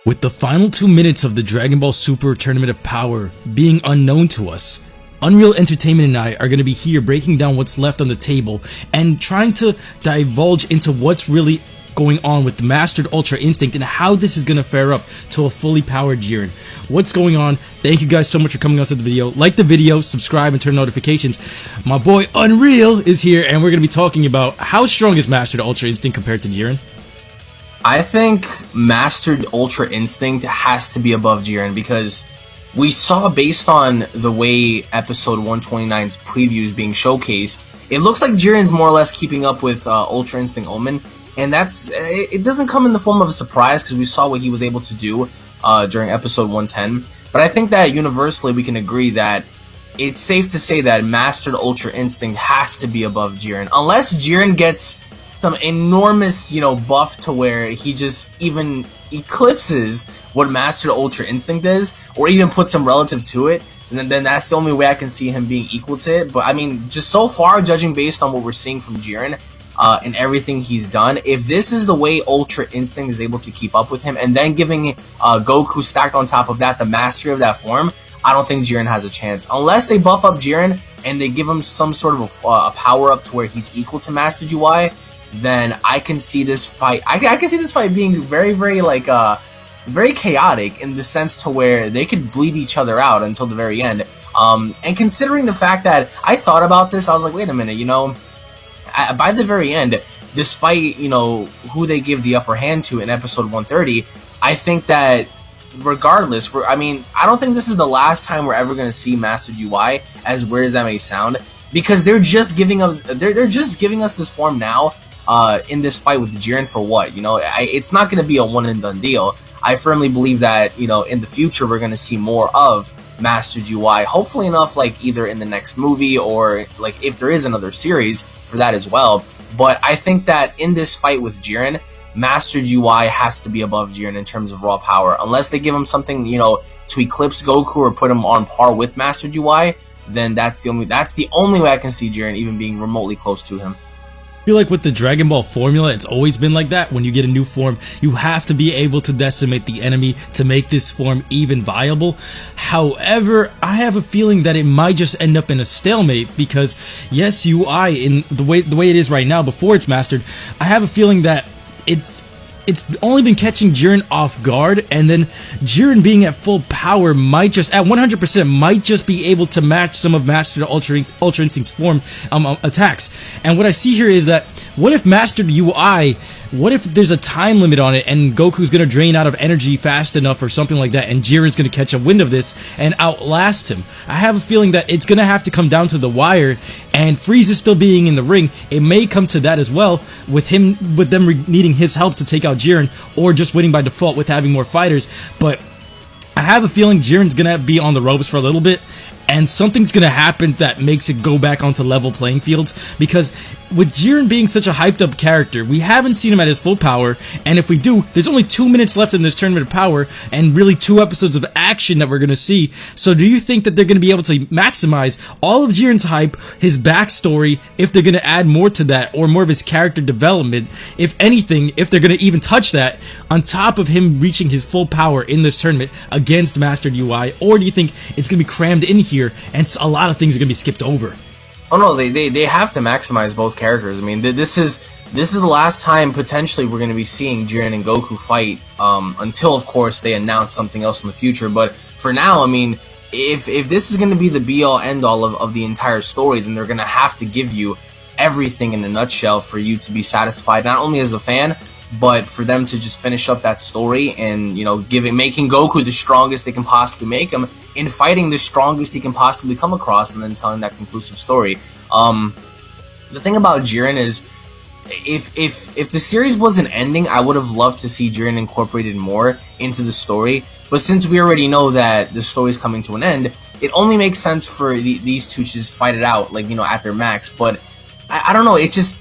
With the final 2 minutes of the Dragon Ball Super Tournament of Power being unknown to us, Unreal Entertainment and I are going to be here breaking down what's left on the table and trying to divulge into what's really going on with the Mastered Ultra Instinct and how this is going to fare up to a fully powered Jiren. What's going on? Thank you guys so much for coming on to the video. Like the video, subscribe, and turn notifications. My boy Unreal is here, and we're going to be talking about how strong is Mastered Ultra Instinct compared to Jiren. I think Mastered Ultra Instinct has to be above Jiren because we saw, based on the way episode 129's previews being showcased, it looks like Jiren's more or less keeping up with Ultra Instinct Omen, and it doesn't come in the form of a surprise because we saw what he was able to do during episode 110, but I think that universally we can agree that it's safe to say that Mastered Ultra Instinct has to be above Jiren, unless Jiren gets some enormous, buff to where he just even eclipses what Mastered Ultra Instinct is, or even puts some relative to it, and then that's the only way I can see him being equal to it. But I mean, just so far, judging based on what we're seeing from Jiren and everything he's done, if this is the way Ultra Instinct is able to keep up with him, and then giving Goku stacked on top of that the mastery of that form, I don't think Jiren has a chance. Unless they buff up Jiren and they give him some sort of a power up to where he's equal to Mastered UI, then I can see this fight. I can see this fight being very, very very chaotic in the sense to where they could bleed each other out until the very end. And considering the fact that I thought about this, I was like, wait a minute, by the very end, despite who they give the upper hand to in episode 130, I think that regardless, I don't think this is the last time we're ever going to see Mastered UI, as weird as that may sound, because they're just giving us this form now. In this fight with Jiren for what? It's not going to be a one and done deal. I firmly believe that, in the future we're going to see more of Mastered UI, hopefully enough, either in the next movie or, if there is another series for that as well. But I think that in this fight with Jiren, Mastered UI has to be above Jiren in terms of raw power. Unless they give him something, to eclipse Goku or put him on par with Mastered UI, then that's the only way I can see Jiren even being remotely close to him. I feel like with the Dragon Ball formula, it's always been like that. When you get a new form, you have to be able to decimate the enemy to make this form even viable. However, I have a feeling that it might just end up in a stalemate because, yes, UI, in the way it is right now, before it's mastered, I have a feeling that it's only been catching Jiren off guard, and then Jiren being at full power might just, at 100%, might just be able to match some of Mastered Ultra Instinct's form attacks. And what I see here is that, what if Mastered UI, what if there's a time limit on it and Goku's gonna drain out of energy fast enough or something like that, and Jiren's gonna catch a wind of this and outlast him? I have a feeling that it's gonna have to come down to the wire, and Frieza still being in the ring, it may come to that as well, with them needing his help to take out Jiren, or just winning by default with having more fighters. But I have a feeling Jiren's gonna be on the ropes for a little bit, and something's gonna happen that makes it go back onto level playing fields, because with Jiren being such a hyped up character, we haven't seen him at his full power, and if we do, there's only 2 minutes left in this Tournament of Power, and really 2 episodes of action that we're gonna see. So do you think that they're gonna be able to maximize all of Jiren's hype, his backstory, if they're gonna add more to that, or more of his character development, if anything, if they're gonna even touch that, on top of him reaching his full power in this tournament against Mastered UI? Or do you think it's gonna be crammed in here, and a lot of things are gonna be skipped over? Oh no, they have to maximize both characters. This is the last time potentially we're going to be seeing Jiren and Goku fight, until of course they announce something else in the future. But for now, if this is going to be the be all end all of the entire story, then they're going to have to give you everything in a nutshell for you to be satisfied, not only as a fan, but for them to just finish up that story and, making Goku the strongest they can possibly make him, in fighting the strongest he can possibly come across, and then telling that conclusive story. The thing about Jiren is, if the series wasn't ending, I would have loved to see Jiren incorporated more into the story, but since we already know that the story is coming to an end, it only makes sense for these two to just fight it out, at their max. But I don't know, it just,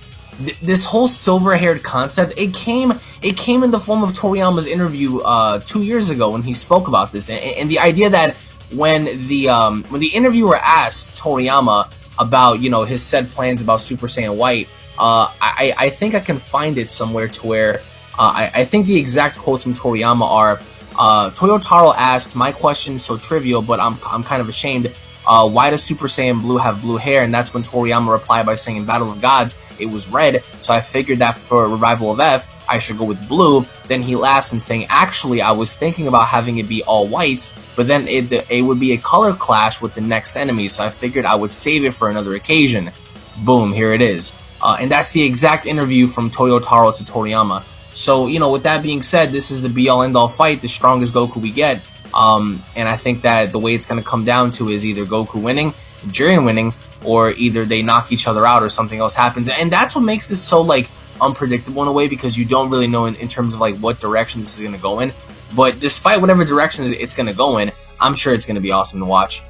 this whole silver-haired concept, it came in the form of Toriyama's interview 2 years ago when he spoke about this, and the idea that when the interviewer asked Toriyama about his said plans about Super Saiyan White, I think I can find it somewhere to where I think the exact quotes from Toriyama are, Toyotaro asked, my question so trivial, but I'm kind of ashamed. Why does Super Saiyan Blue have blue hair? And that's when Toriyama replied by saying in Battle of Gods, it was red, so I figured that for Revival of F, I should go with blue. Then he laughs and saying, actually, I was thinking about having it be all white, but then it would be a color clash with the next enemy, so I figured I would save it for another occasion. Boom, here it is. And that's the exact interview from Toyotaro to Toriyama. So, you know, with that being said, this is the be-all end-all fight, the strongest Goku we get. And I think that the way it's going to come down to is either Goku winning, Jiren winning, or either they knock each other out or something else happens. And that's what makes this so, like, unpredictable in a way, because you don't really know in terms of, like, what direction this is going to go in. But despite whatever direction it's going to go in, I'm sure it's going to be awesome to watch.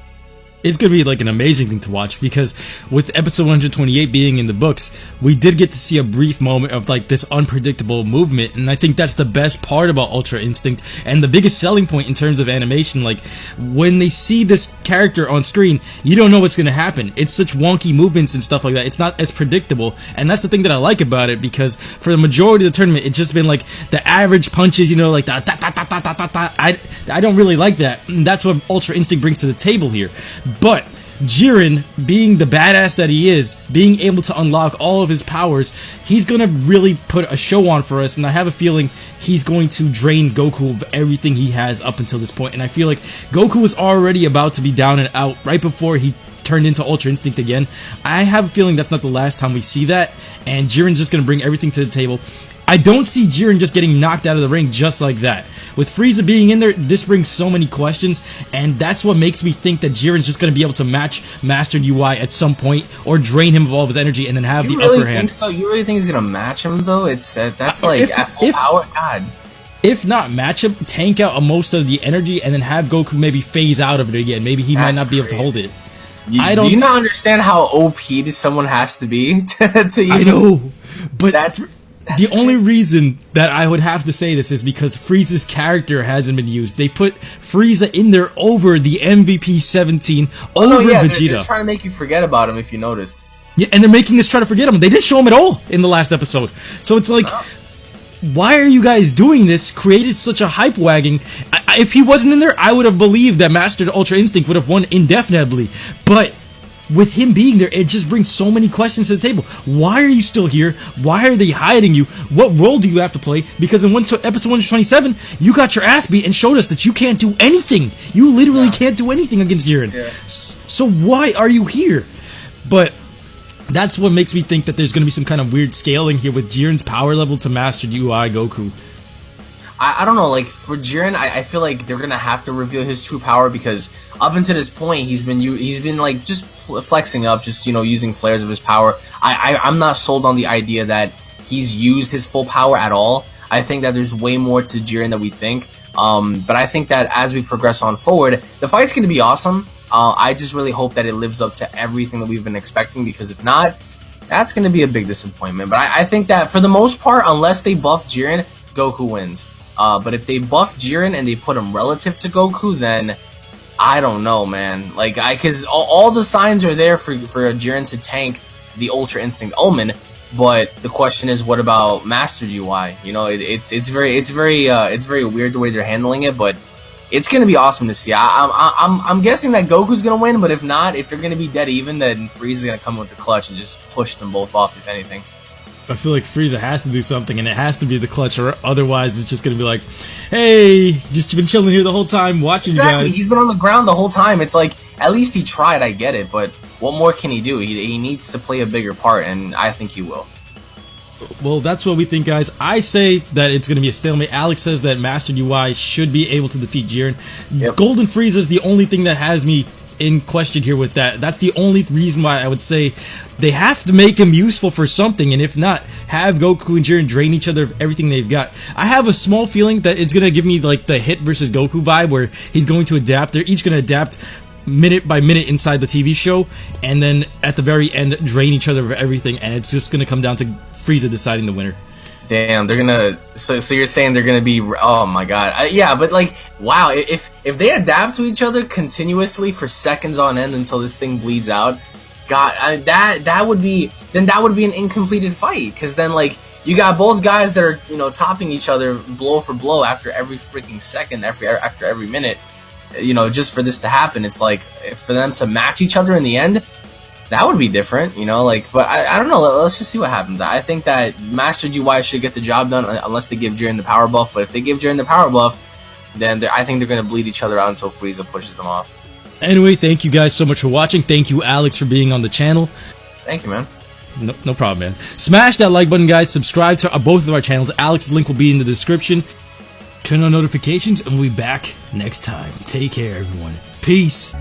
It's going to be like an amazing thing to watch, because with episode 128 being in the books, we did get to see a brief moment of like this unpredictable movement, and I think that's the best part about Ultra Instinct and the biggest selling point in terms of animation. Like, when they see this character on screen, you don't know what's going to happen. It's such wonky movements and stuff like that. It's not as predictable, and that's the thing that I like about it, because for the majority of the tournament, it's just been like the average punches, you know, like da, da, da, da, da, da, da. I don't really like that, and that's what Ultra Instinct brings to the table here. But Jiren, being the badass that he is, being able to unlock all of his powers, he's going to really put a show on for us, and I have a feeling he's going to drain Goku of everything he has up until this point. And I feel like Goku was already about to be down and out right before he turned into Ultra Instinct again. I have a feeling that's not the last time we see that, and Jiren's just going to bring everything to the table. I don't see Jiren just getting knocked out of the ring just like that. With Frieza being in there, this brings so many questions, and that's what makes me think that Jiren's just going to be able to match Mastered UI at some point, or drain him of all of his energy and then have the upper hand. So? You really think he's going to match him, though? That's like at full power? God. If not match him, tank out most of the energy, and then have Goku maybe phase out of it again. Maybe he might not be able to hold it. Do you not understand how OP someone has to be to even... I know, but That's the only reason that I would have to say this is because Frieza's character hasn't been used. They put Frieza in there over the MVP 17, over Vegeta. They're trying to make you forget about him, if you noticed. Yeah, and they're making us try to forget him. They didn't show him at all in the last episode. So it's like, why are you guys doing this? Created such a hype wagon. If he wasn't in there, I would have believed that Mastered Ultra Instinct would have won indefinitely. But with him being there, it just brings so many questions to the table. Why are you still here? Why are they hiding you? What role do you have to play? Because in episode 127, you got your ass beat and showed us that you can't do anything. You literally can't do anything against Jiren. Yeah. So why are you here? But that's what makes me think that there's going to be some kind of weird scaling here with Jiren's power level to Mastered UI Goku. I don't know, like, for Jiren, I feel like they're gonna have to reveal his true power, because up until this point, he's been like, just flexing up, just, you know, using flares of his power. I'm not sold on the idea that he's used his full power at all. I think that there's way more to Jiren than we think. But I think that as we progress on forward, the fight's gonna be awesome. I just really hope that it lives up to everything that we've been expecting, because if not, that's gonna be a big disappointment. But I think that for the most part, unless they buff Jiren, Goku wins. But if they buff Jiren and they put him relative to Goku, then I don't know, man. Like, because all the signs are there for Jiren to tank the Ultra Instinct Omen. But the question is, what about Mastered UI? You know, it's very weird the way they're handling it, but it's gonna be awesome to see. I'm guessing that Goku's gonna win, but if not, if they're gonna be dead even, then Frieza's gonna come with the clutch and just push them both off, if anything. I feel like Frieza has to do something, and it has to be the clutch, or otherwise it's just going to be like, hey, just been chilling here the whole time, watching you guys. He's been on the ground the whole time. It's like, at least he tried, I get it, but what more can he do? He needs to play a bigger part, and I think he will. Well, that's what we think, guys. I say that it's going to be a stalemate. Alex says that Mastered UI should be able to defeat Jiren. Yep. Golden Frieza is the only thing that has me in question here with that. That's the only reason why I would say they have to make him useful for something, and if not, have Goku and Jiren drain each other of everything they've got. I have a small feeling that it's going to give me like the Hit versus Goku vibe, where he's going to adapt. They're each going to adapt minute by minute inside the TV show, and then at the very end drain each other of everything, and it's just going to come down to Frieza deciding the winner. Damn, they're gonna. So you're saying they're gonna be? Oh my god, yeah. But like, wow, if they adapt to each other continuously for seconds on end until this thing bleeds out, God, that would be an incompleted fight. Because then, like, you got both guys that are, you know, topping each other blow for blow after every freaking second, after every minute. You know, just for this to happen, it's like, for them to match each other in the end, that would be different, you know, like, but I don't know, let's just see what happens. I think that Master GY should get the job done unless they give Jiren the power buff, but if they give Jiren the power buff, then I think they're going to bleed each other out until Frieza pushes them off. Anyway, thank you guys so much for watching. Thank you, Alex, for being on the channel. Thank you, man. No problem, man. Smash that like button, guys. Subscribe to both of our channels. Alex's link will be in the description. Turn on notifications, and we'll be back next time. Take care, everyone. Peace.